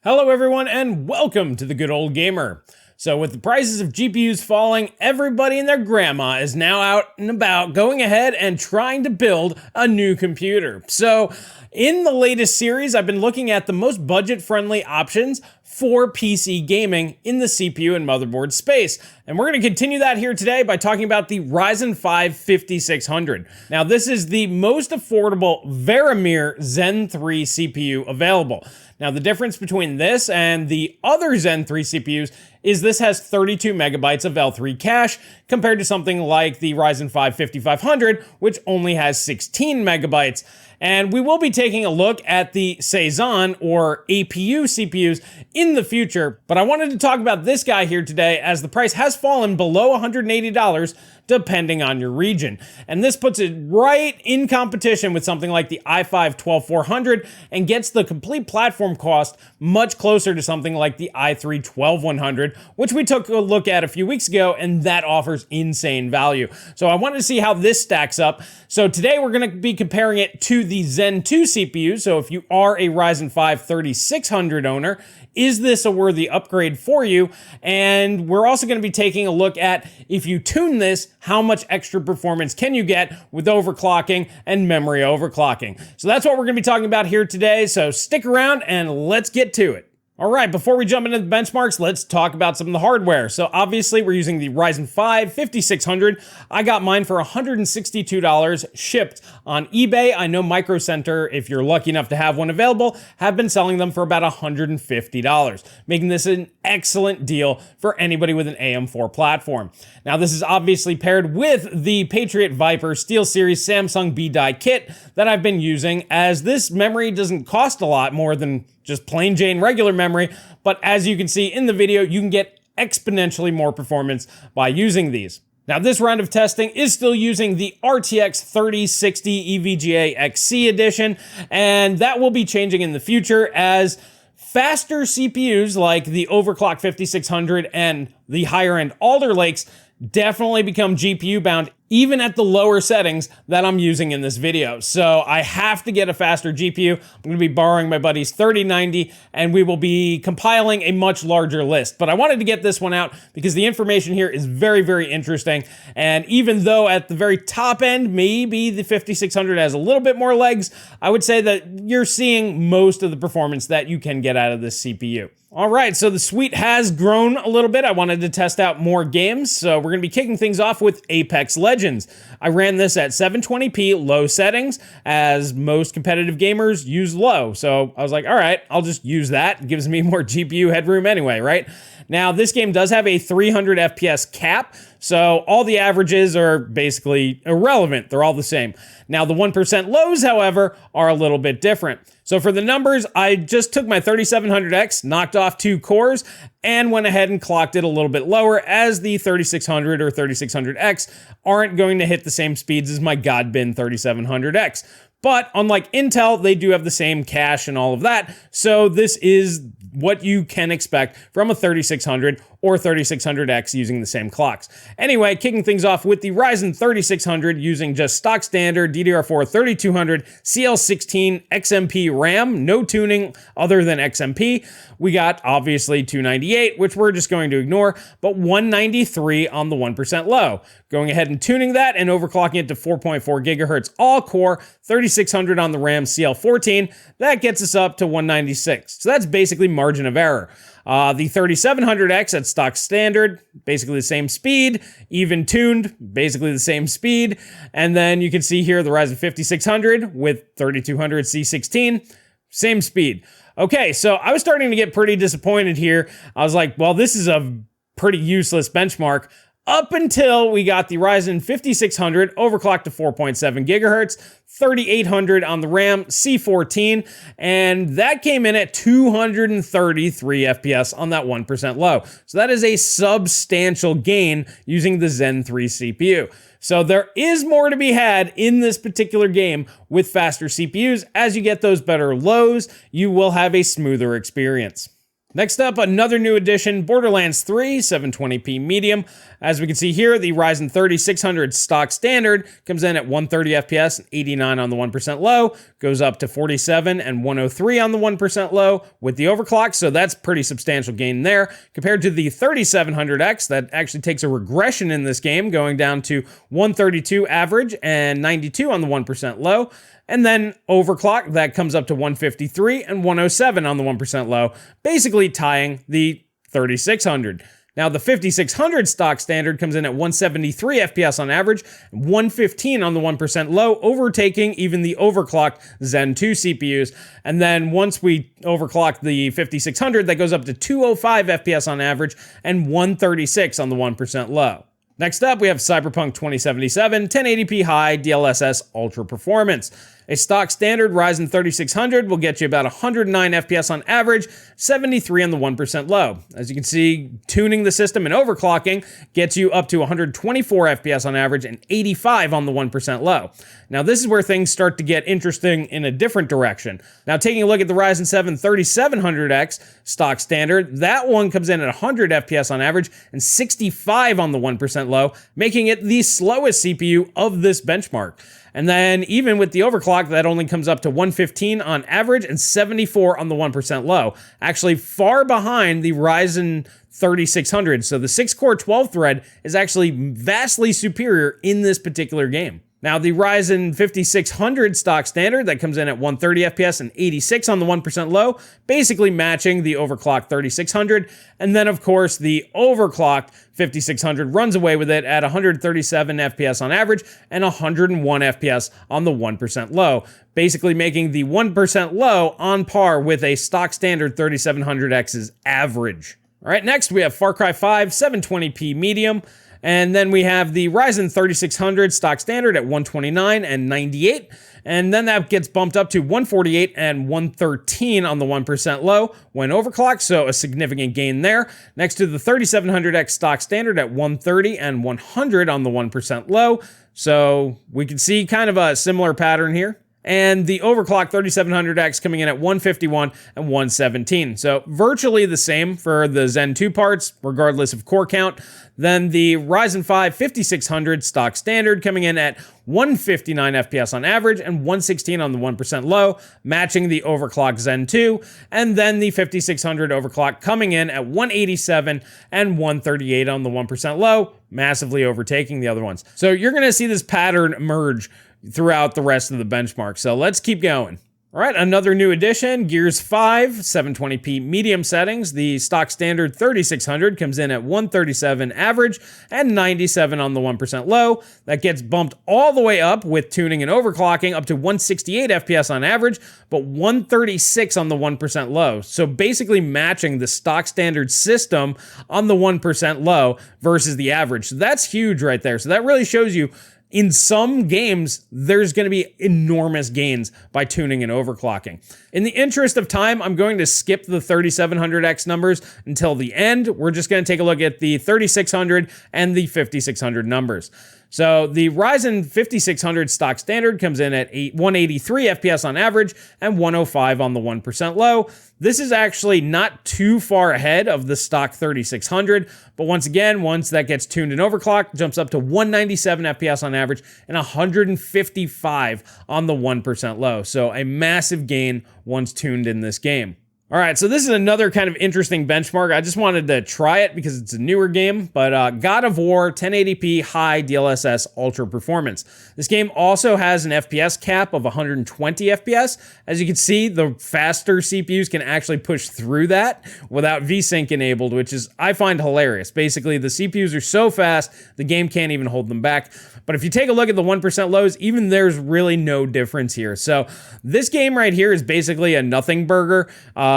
Hello everyone and welcome to the Good Old Gamer. So with the prices of GPUs falling, everybody and their grandma is now out and about going ahead and trying to build a new computer. So in the latest series, I've been looking at the most budget-friendly options for PC gaming in the CPU and motherboard space. And we're going to continue that here today by talking about the Ryzen 5 5600. Now this is the most affordable Veramir Zen 3 CPU available. Now the difference between this and the other Zen 3 CPUs is this has 32 megabytes of L3 cache compared to something like the Ryzen 5 5500, which only has 16 megabytes. And we will be taking a look at the Ryzen or APU CPUs in the future, but I wanted to talk about this guy here today as the price has fallen below $180 depending on your region. And this puts it right in competition with something like the i5 12400 and gets the complete platform cost much closer to something like the i3 12100, which we took a look at a few weeks ago, and that offers insane value. So I wanted to see how this stacks up. So today we're going to be comparing it to the Zen 2 CPU. So if you are a Ryzen 5 3600 owner, is this a worthy upgrade for you? And we're also going to be taking a look at, if you tune this, how much extra performance can you get with overclocking and memory overclocking? So that's what we're going to be talking about here today. So stick around and let's get to it. All right, before we jump into the benchmarks, let's talk about some of the hardware. So obviously we're using the Ryzen 5 5600. I got mine for $162 shipped on eBay. I know Micro Center, if you're lucky enough to have one available, have been selling them for about $150, making this an excellent deal for anybody with an AM4 platform. Now this is obviously paired with the Patriot Viper SteelSeries Samsung B-Die kit that I've been using, as this memory doesn't cost a lot more than just plain Jane regular memory, but as you can see in the video, you can get exponentially more performance by using these. Now this round of testing is still using the RTX 3060 EVGA XC edition, and that will be changing in the future as faster CPUs like the overclocked 5600 and the higher end Alder Lakes definitely become GPU bound even at the lower settings that I'm using in this video. So I have to get a faster GPU. I'm going to be borrowing my buddy's 3090 and we will be compiling a much larger list. But I wanted to get this one out because the information here is very, very interesting. And even though at the very top end, maybe the 5600 has a little bit more legs, I would say that you're seeing most of the performance that you can get out of this CPU. All right, so the suite has grown a little bit. I wanted to test out more games, so we're gonna be kicking things off with Apex Legends. I ran this at 720p low settings, as most competitive gamers use low. So I was like, all right, I'll just use that. It gives me more GPU headroom anyway, right? Now, this game does have a 300 FPS cap, so all the averages are basically irrelevant. They're all the same. Now, the 1% lows, however, are a little bit different. So for the numbers, I just took my 3700X, knocked off 2 cores, and went ahead and clocked it a little bit lower, as the 3600 or 3600X aren't going to hit the same speeds as my Godbin 3700X. But unlike Intel, they do have the same cache and all of that, so this is what you can expect from a 3600 or 3600X using the same clocks. Anyway, kicking things off with the Ryzen 3600 using just stock standard DDR4 3200 CL16 XMP RAM, no tuning other than XMP. We got obviously 298, which we're just going to ignore, but 193 on the 1% low. Going ahead and tuning that and overclocking it to 4.4 gigahertz all core, 3600 on the RAM CL14, that gets us up to 196. So that's basically margin of error. The 3700X at stock standard, basically the same speed, even tuned, basically the same speed. And then you can see here the Ryzen 5600 with 3200 C16, same speed. Okay, so I was starting to get pretty disappointed here. I was like, well, this is a pretty useless benchmark. Up until we got the Ryzen 5600 overclocked to 4.7 gigahertz, 3800 on the RAM, C14, and that came in at 233 FPS on that 1% low. So that is a substantial gain using the Zen 3 CPU. So there is more to be had in this particular game with faster CPUs. As you get those better lows, you will have a smoother experience. Next up, another new addition, Borderlands 3, 720p medium. As we can see here, the Ryzen 3600 stock standard comes in at 130 FPS and 89 on the 1% low, goes up to 47 and 103 on the 1% low with the overclock, so that's pretty substantial gain there. Compared to the 3700X, that actually takes a regression in this game, going down to 132 average and 92 on the 1% low. And then overclock, that comes up to 153 and 107 on the 1% low, basically tying the 3600. Now, the 5600 stock standard comes in at 173 FPS on average, 115 on the 1% low, overtaking even the overclocked Zen 2 CPUs. And then once we overclock the 5600, that goes up to 205 FPS on average and 136 on the 1% low. Next up, we have Cyberpunk 2077, 1080p high, DLSS ultra performance. A stock standard Ryzen 3600 will get you about 109 FPS on average, 73 on the 1% low. As you can see, tuning the system and overclocking gets you up to 124 FPS on average and 85 on the 1% low. Now, this is where things start to get interesting in a different direction. Now, taking a look at the Ryzen 7 3700X stock standard, that one comes in at 100 FPS on average and 65 on the 1% low, making it the slowest CPU of this benchmark. And then even with the overclock, that only comes up to 115 on average and 74 on the 1% low. Actually far behind the Ryzen 3600. So the 6-core 12-thread is actually vastly superior in this particular game. Now, the Ryzen 5600 stock standard, that comes in at 130 FPS and 86 on the 1% low, basically matching the overclocked 3600. And then, of course, the overclocked 5600 runs away with it at 137 FPS on average and 101 FPS on the 1% low, basically making the 1% low on par with a stock standard 3700X's average. All right, next we have Far Cry 5, 720p medium. And then we have the Ryzen 3600 stock standard at 129 and 98. And then that gets bumped up to 148 and 113 on the 1% low when overclocked, so a significant gain there. Next to the 3700X stock standard at 130 and 100 on the 1% low. So we can see kind of a similar pattern here. And the overclocked 3700X coming in at 151 and 117. So virtually the same for the Zen 2 parts, regardless of core count. Then the Ryzen 5 5600 stock standard coming in at 159 FPS on average and 116 on the 1% low, matching the overclocked Zen 2. And then the 5600 overclock coming in at 187 and 138 on the 1% low, massively overtaking the other ones. So you're going to see this pattern emerge throughout the rest of the benchmark. So let's keep going. All right, another new addition, Gears 5, 720p medium settings. The stock standard 3600 comes in at 137 average and 97 on the 1% low. That gets bumped all the way up with tuning and overclocking up to 168 FPS on average, but 136 on the 1% low. So basically matching the stock standard system on the 1% low versus the average. So that's huge right there. So that really shows you in some games, there's going to be enormous gains by tuning and overclocking. In the interest of time, I'm going to skip the 3700X numbers until the end. We're just going to take a look at the 3600 and the 5600 numbers. So the Ryzen 5600 stock standard comes in at 183 FPS on average and 105 on the 1% low. This is actually not too far ahead of the stock 3600, but once again, once that gets tuned and overclocked, jumps up to 197 FPS on average and 155 on the 1% low. So a massive gain once tuned in this game. All right, so this is another kind of interesting benchmark. I just wanted to try it because it's a newer game, but God of War 1080p high DLSS ultra performance. This game also has an FPS cap of 120 FPS. As you can see, the faster CPUs can actually push through that without VSync enabled, which is, I find hilarious. Basically, the CPUs are so fast, the game can't even hold them back. But if you take a look at the 1% lows, even there's really no difference here. So this game right here is basically a nothing burger.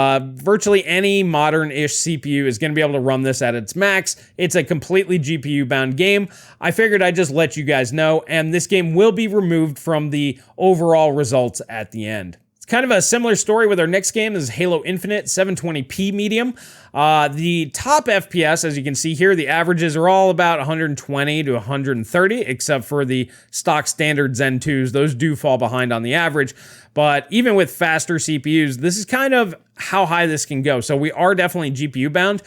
Virtually any modern-ish CPU is going to be able to run this at its max. It's a completely GPU-bound game. I figured I'd just let you guys know, and this game will be removed from the overall results at the end. It's kind of a similar story with our next game. This is Halo Infinite 720p medium. The top FPS, as you can see here, the averages are all about 120 to 130, except for the stock standard Zen 2s. Those do fall behind on the average. But even with faster CPUs, this is kind of how high this can go. So we are definitely GPU bound.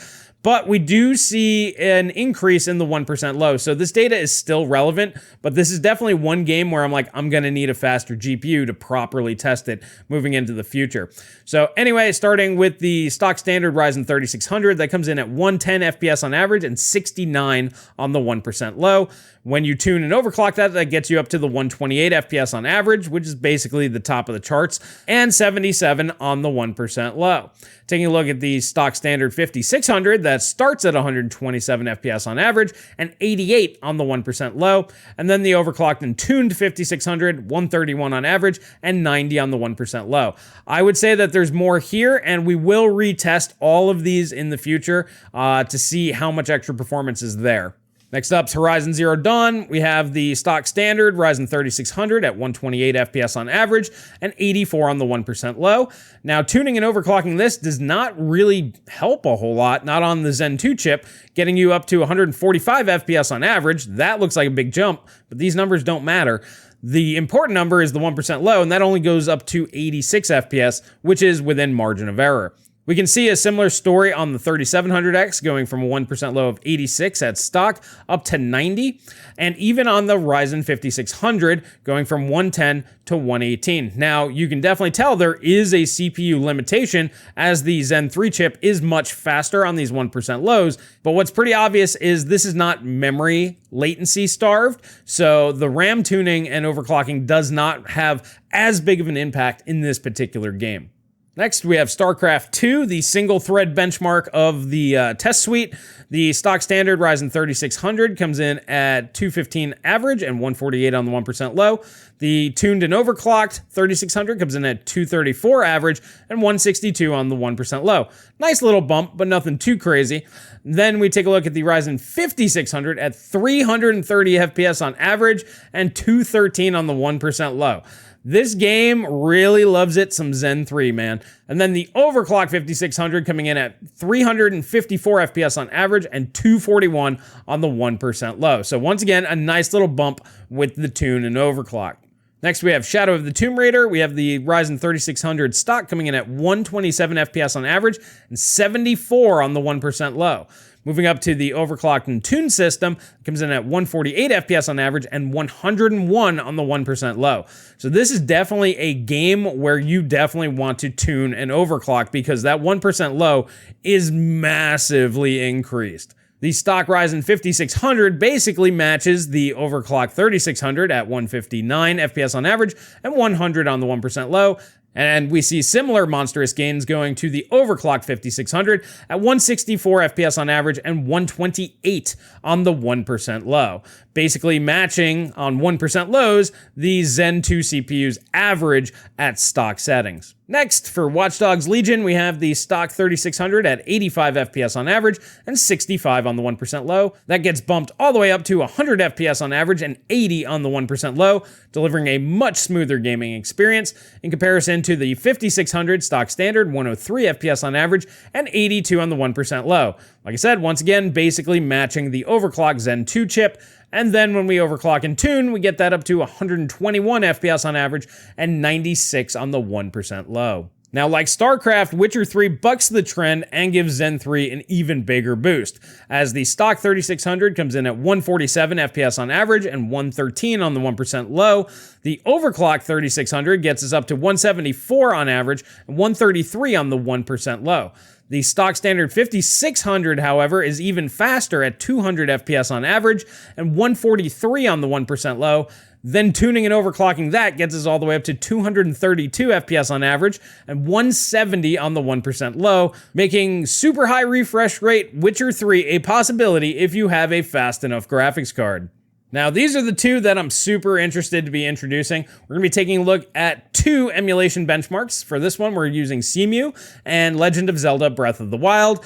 But we do see an increase in the 1% low. So this data is still relevant, but this is definitely one game where I'm like, I'm going to need a faster GPU to properly test it moving into the future. So anyway, starting with the stock standard Ryzen 3600, that comes in at 110 FPS on average and 69 on the 1% low. When you tune and overclock that, that gets you up to the 128 FPS on average, which is basically the top of the charts, and 77 on the 1% low. Taking a look at the stock standard 5600, that starts at 127 FPS on average and 88 on the 1% low. And then the overclocked and tuned 5600, 131 on average and 90 on the 1% low. I would say that there's more here, and we will retest all of these in the future to see how much extra performance is there. Next up is Horizon Zero Dawn. We have the stock standard Ryzen 3600 at 128 FPS on average and 84 on the 1% low. Now, tuning and overclocking this does not really help a whole lot, not on the Zen 2 chip, getting you up to 145 FPS on average. That looks like a big jump, but these numbers don't matter. The important number is the 1% low, and that only goes up to 86 FPS, which is within margin of error. We can see a similar story on the 3700X, going from a 1% low of 86 at stock up to 90, and even on the Ryzen 5600 going from 110 to 118. Now, you can definitely tell there is a CPU limitation as the Zen 3 chip is much faster on these 1% lows, but what's pretty obvious is this is not memory latency starved, so the RAM tuning and overclocking does not have as big of an impact in this particular game. Next, we have Starcraft 2, the single-thread benchmark of the test suite. The stock standard Ryzen 3600 comes in at 215 average and 148 on the 1% low. The tuned and overclocked 3600 comes in at 234 average and 162 on the 1% low. Nice little bump, but nothing too crazy. Then we take a look at the Ryzen 5600 at 330 FPS on average and 213 on the 1% low. This game really loves it some Zen 3, man. And then the overclock 5600 coming in at 354 FPS on average and 241 on the 1% low. So once again, a nice little bump with the tune and overclock. Next, we have Shadow of the Tomb Raider. We have the Ryzen 3600 stock coming in at 127 FPS on average and 74 on the 1% low. Moving up to the overclocked and tuned system, comes in at 148 FPS on average and 101 on the 1% low. So this is definitely a game where you definitely want to tune and overclock because that 1% low is massively increased. The stock Ryzen 5600 basically matches the overclocked 3600 at 159 FPS on average and 100 on the 1% low. And we see similar monstrous gains going to the overclocked 5600 at 164 FPS on average and 128 on the 1% low. Basically matching on 1% lows the Zen 2 CPU's average at stock settings. Next, for Watchdogs Legion, we have the stock 3600 at 85 FPS on average and 65 on the 1% low. That gets bumped all the way up to 100 FPS on average and 80 on the 1% low, delivering a much smoother gaming experience in comparison to the 5600 stock standard, 103 FPS on average and 82 on the 1% low. Like I said, once again, basically matching the overclocked Zen 2 chip. And then when we overclock and tune, we get that up to 121 FPS on average and 96 on the 1% low. Now, like Starcraft, Witcher 3 bucks the trend and gives Zen 3 an even bigger boost, as the stock 3600 comes in at 147 FPS on average and 113 on the 1% low. The overclocked 3600 gets us up to 174 on average and 133 on the 1% low. The stock standard 5600, however, is even faster at 200 FPS on average and 143 on the 1% low. Then tuning and overclocking that gets us all the way up to 232 FPS on average and 170 on the 1% low, making super high refresh rate Witcher 3 a possibility if you have a fast enough graphics card. Now, these are the two that I'm super interested to be introducing. We're going to be taking a look at two emulation benchmarks. For this one, we're using CEMU and Legend of Zelda Breath of the Wild.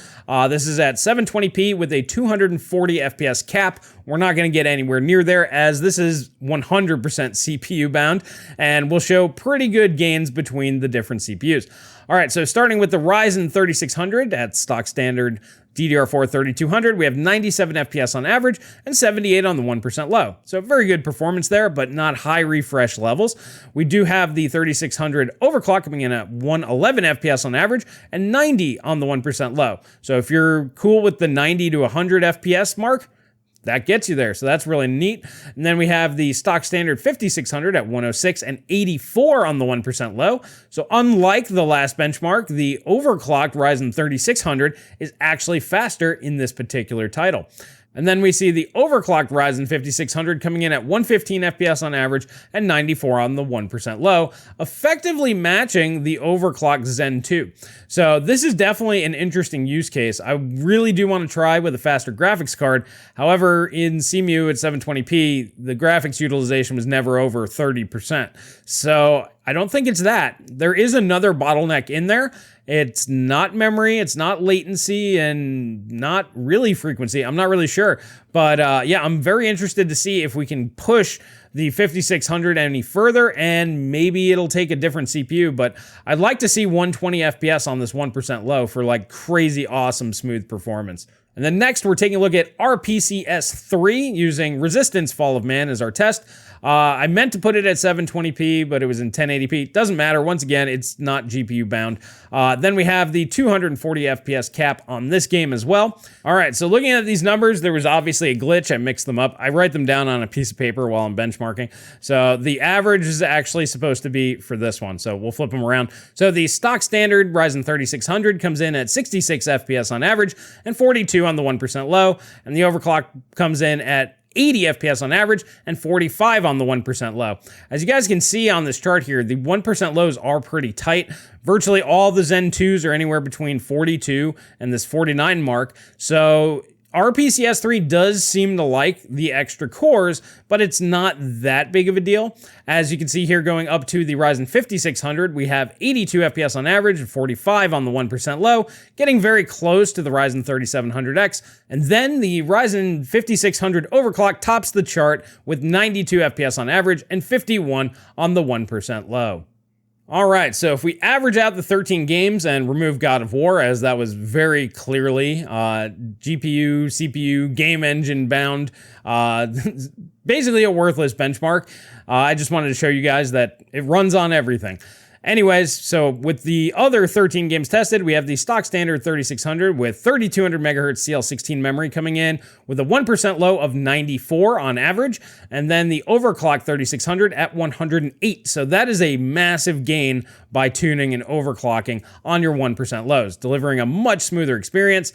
This is at 720p with a 240 FPS cap. We're not going to get anywhere near there as this is 100% CPU bound, and we'll show pretty good gains between the different CPUs. All right, so starting with the Ryzen 3600 at stock standard DDR4 3200, we have 97 FPS on average and 78 on the 1% low. So very good performance there, but not high refresh levels. We do have the 3600 overclock coming in at 111 FPS on average and 90 on the 1% low. So if you're cool with the 90 to 100 FPS mark, that gets you there, so that's really neat. And then we have the stock standard 5600 at 106 and 84 on the 1% low. So unlike the last benchmark, the overclocked Ryzen 3600 is actually faster in this particular title. And then we see the overclocked Ryzen 5600 coming in at 115 FPS on average and 94 on the 1% low, effectively matching the overclocked Zen 2. So this is definitely an interesting use case. I really do want to try with a faster graphics card. However, in CEMU at 720p, the graphics utilization was never over 30%. So I don't think it's that. There is another bottleneck in there. It's not memory, it's not latency, and not really frequency. I'm not really sure. But yeah, I'm very interested to see if we can push the 5600 any further, and maybe it'll take a different CPU. But I'd like to see 120 FPS on this 1% low for like crazy awesome smooth performance. And then next, we're taking a look at RPCS3 using Resistance Fall of Man as our test. I meant to put it at 720p, but it was in 1080p. Doesn't matter. Once again, it's not GPU bound. Then we have the 240 FPS cap on this game as well. All right, so looking at these numbers, there was obviously a glitch. I mixed them up. I write them down on a piece of paper while I'm benchmarking. So the average is actually supposed to be for this one. So we'll flip them around. So the stock standard Ryzen 3600 comes in at 66 FPS on average and 42 on the 1% low. And the overclock comes in at 80 FPS on average and 45 on the 1% low. As you guys can see on this chart here, the 1% lows are pretty tight. Virtually all the Zen 2s are anywhere between 42 and this 49 mark. So RPCS3 does seem to like the extra cores, but it's not that big of a deal. As you can see here, going up to the Ryzen 5600, we have 82 FPS on average and 45 on the 1% low, getting very close to the Ryzen 3700X. And then the Ryzen 5600 overclock tops the chart with 92 FPS on average and 51 on the 1% low. All right, so if we average out the 13 games and remove God of War, as that was very clearly GPU, CPU, game engine bound, basically a worthless benchmark. I just wanted to show you guys that it runs on everything. Anyways, so with the other 13 games tested, we have the stock standard 3600 with 3200 megahertz CL16 memory coming in with a 1% low of 94 on average, and then the overclock 3600 at 108. So that is a massive gain by tuning and overclocking on your 1% lows, delivering a much smoother experience.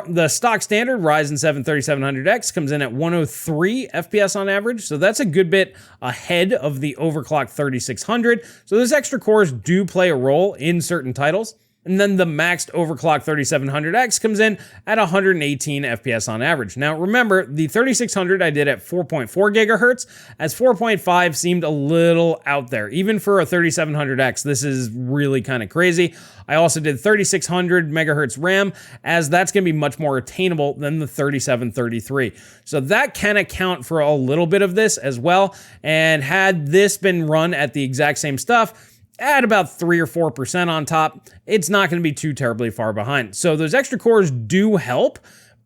The stock standard Ryzen 7 3700X comes in at 103 FPS on average, so that's a good bit ahead of the overclocked 3600. So those extra cores do play a role in certain titles. And then the maxed overclock 3700X comes in at 118 FPS on average. Now remember, the 3600 I did at 4.4 gigahertz, as 4.5 seemed a little out there. Even for a 3700X, this is really kind of crazy. I also did 3600 megahertz RAM, as that's going to be much more attainable than the 3733. So that can account for a little bit of this as well. And had this been run at the exact same stuff, at about 3 or 4% on top, it's not going to be too terribly far behind. So those extra cores do help,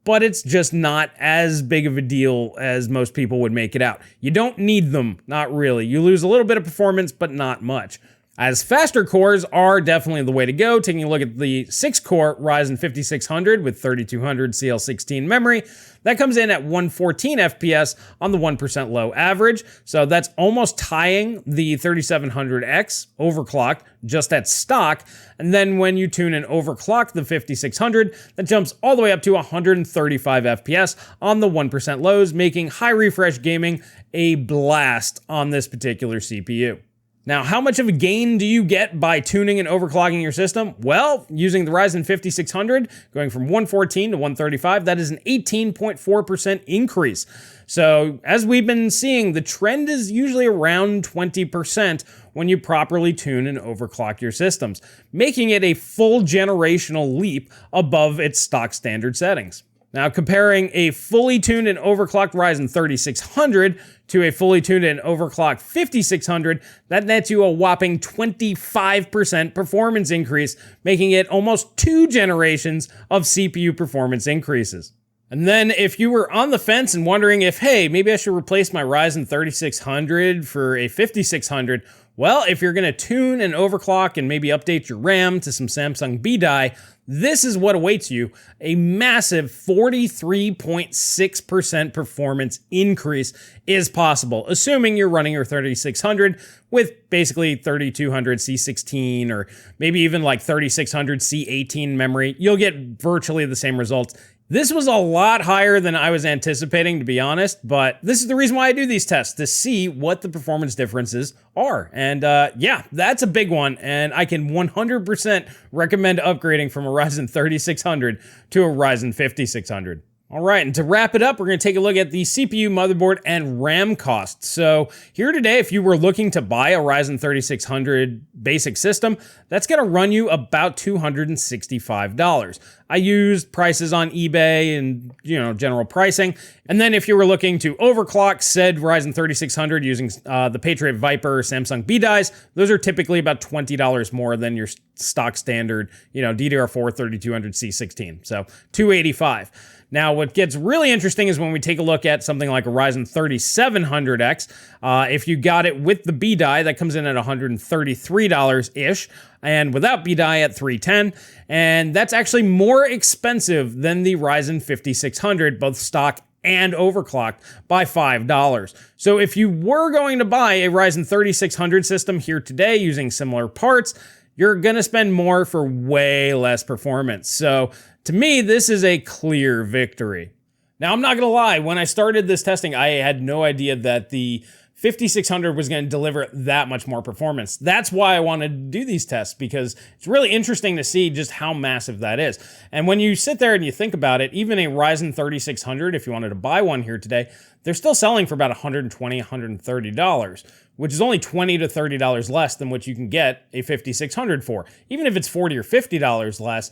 but it's just not as big of a deal as most people would make it out. You don't need them, not really. You lose a little bit of performance, but not much. As faster cores are definitely the way to go. Taking a look at the 6-core Ryzen 5600 with 3200 CL16 memory, that comes in at 114 FPS on the 1% low average. So that's almost tying the 3700X overclocked just at stock. And then when you tune and overclock the 5600, that jumps all the way up to 135 FPS on the 1% lows, making high refresh gaming a blast on this particular CPU. Now, how much of a gain do you get by tuning and overclocking your system? Well, using the Ryzen 5600, going from 114 to 135, that is an 18.4% increase. So, as we've been seeing, the trend is usually around 20% when you properly tune and overclock your systems, making it a full generational leap above its stock standard settings. Now, comparing a fully tuned and overclocked Ryzen 3600 to a fully tuned and overclocked 5600, that nets you a whopping 25% performance increase, making it almost 2 generations of CPU performance increases. And then if you were on the fence and wondering if, hey, maybe I should replace my Ryzen 3600 for a 5600, well, if you're gonna tune and overclock and maybe update your RAM to some Samsung B-Die, this is what awaits you, a massive 43.6% performance increase is possible, assuming you're running your 3600 with basically 3200 C16 or maybe even like 3600 C18 memory. You'll get virtually the same results. This was a lot higher than I was anticipating, to be honest, but this is the reason why I do these tests, to see what the performance differences are. And yeah, that's a big one, and I can 100% recommend upgrading from a Ryzen 3600 to a Ryzen 5600. All right, and to wrap it up, we're going to take a look at the CPU, motherboard, and RAM costs. So here today, if you were looking to buy a Ryzen 3600 basic system, that's going to run you about $265. I used prices on eBay and, general pricing. And then if you were looking to overclock said Ryzen 3600 using the Patriot Viper Samsung B-Dies, those are typically about $20 more than your stock standard, DDR4 3200 C16. So $285. Now, what gets really interesting is when we take a look at something like a Ryzen 3700X. If you got it with the B-Die, that comes in at $133-ish, and without B-Die at $310. And that's actually more expensive than the Ryzen 5600, both stock and overclocked, by $5. So if you were going to buy a Ryzen 3600 system here today using similar parts, you're gonna spend more for way less performance. So to me, this is a clear victory. Now, I'm not gonna lie, when I started this testing, I had no idea that the 5600 was gonna deliver that much more performance. That's why I wanted to do these tests, because it's really interesting to see just how massive that is. And when you sit there and you think about it, even a Ryzen 3600, if you wanted to buy one here today, they're still selling for about $120, $130, which is only $20 to $30 less than what you can get a 5600 for. Even if it's $40 or $50 less,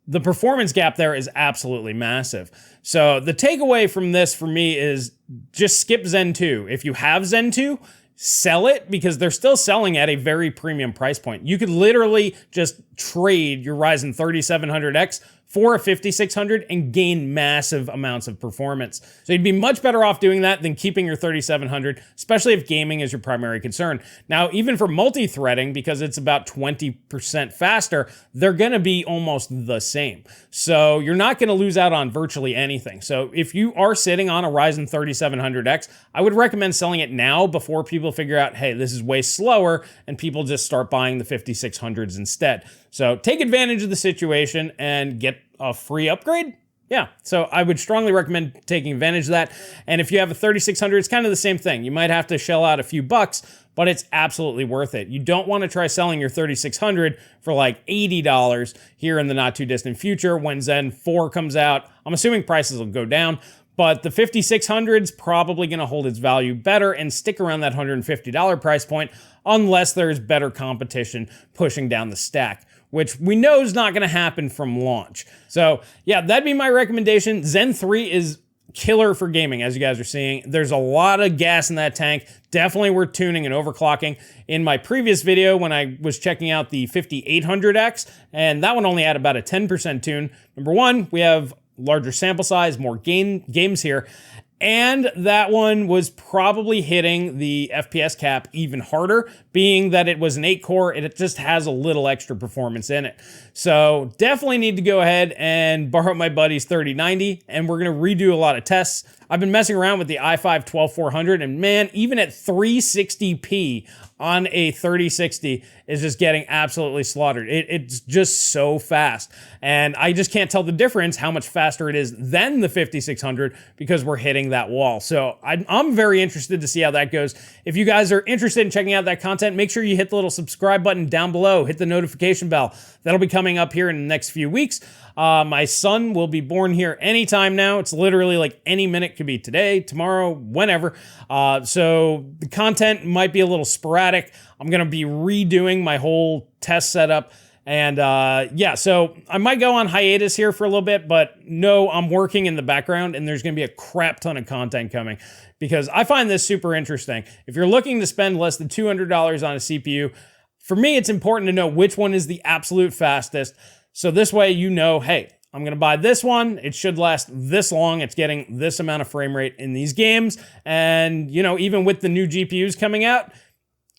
the performance gap there is absolutely massive. So the takeaway from this for me is just skip Zen 2. If you have Zen 2, sell it, because they're still selling at a very premium price point. You could literally just trade your Ryzen 3700X for a 5600 and gain massive amounts of performance. So you'd be much better off doing that than keeping your 3700, especially if gaming is your primary concern. Now, even for multi-threading, because it's about 20% faster, they're gonna be almost the same. So you're not gonna lose out on virtually anything. So if you are sitting on a Ryzen 3700X, I would recommend selling it now before people figure out, hey, this is way slower, and people just start buying the 5600s instead. So take advantage of the situation and get a free upgrade. Yeah, so I would strongly recommend taking advantage of that. And if you have a 3600, it's kind of the same thing. You might have to shell out a few bucks, but it's absolutely worth it. You don't want to try selling your 3600 for like $80 here in the not too distant future when Zen 4 comes out. I'm assuming prices will go down, but the 5600's probably going to hold its value better and stick around that $150 price point unless there's better competition pushing down the stack, which we know is not going to happen from launch. So yeah, that'd be my recommendation. Zen 3 is killer for gaming, as you guys are seeing. There's a lot of gas in that tank. Definitely worth tuning and overclocking. In my previous video, when I was checking out the 5800X, and that one only had about a 10% tune. Number one, we have larger sample size, more games here. And that one was probably hitting the FPS cap even harder, being that it was an 8-core, and it just has a little extra performance in it. So definitely need to go ahead and borrow my buddy's 3090, and we're going to redo a lot of tests. I've been messing around with the i5-12400, and man, even at 360p on a 3060 is just getting absolutely slaughtered. It's just so fast. And I just can't tell the difference how much faster it is than the 5600 because we're hitting that wall. So I'm very interested to see how that goes. If you guys are interested in checking out that content, make sure you hit the little subscribe button down below, hit the notification bell. That'll be coming up here in the next few weeks. My son will be born here anytime now. It's literally like any minute, could be today, tomorrow, whenever. So the content might be a little sporadic. I'm going to be redoing my whole test setup. And yeah, so I might go on hiatus here for a little bit, but no, I'm working in the background and there's going to be a crap ton of content coming because I find this super interesting. If you're looking to spend less than $200 on a CPU, for me, it's important to know which one is the absolute fastest. So this way, you know, hey, I'm going to buy this one. It should last this long. It's getting this amount of frame rate in these games. And, you know, even with the new GPUs coming out,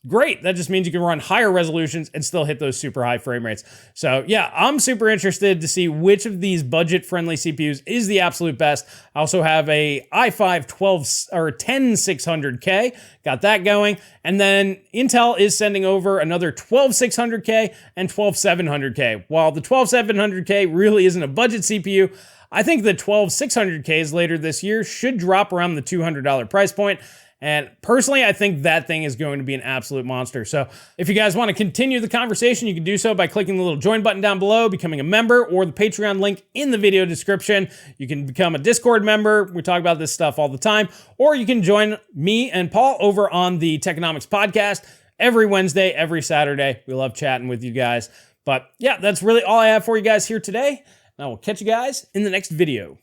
great. That just means you can run higher resolutions and still hit those super high frame rates. So yeah, I'm super interested to see which of these budget-friendly CPUs is the absolute best. I also have a i5 10600K, got that going. And then Intel is sending over another 12600K and 12700K. While the 12700K really isn't a budget CPU, I think the 12600Ks later this year should drop around the $200 price point. And personally, I think that thing is going to be an absolute monster. So if you guys want to continue the conversation, you can do so by clicking the little join button down below, becoming a member, or the Patreon link in the video description. You can become a Discord member. We talk about this stuff all the time. Or you can join me and Paul over on the Techonomics podcast every Wednesday, every Saturday. We love chatting with you guys. But yeah, that's really all I have for you guys here today. And I will catch you guys in the next video.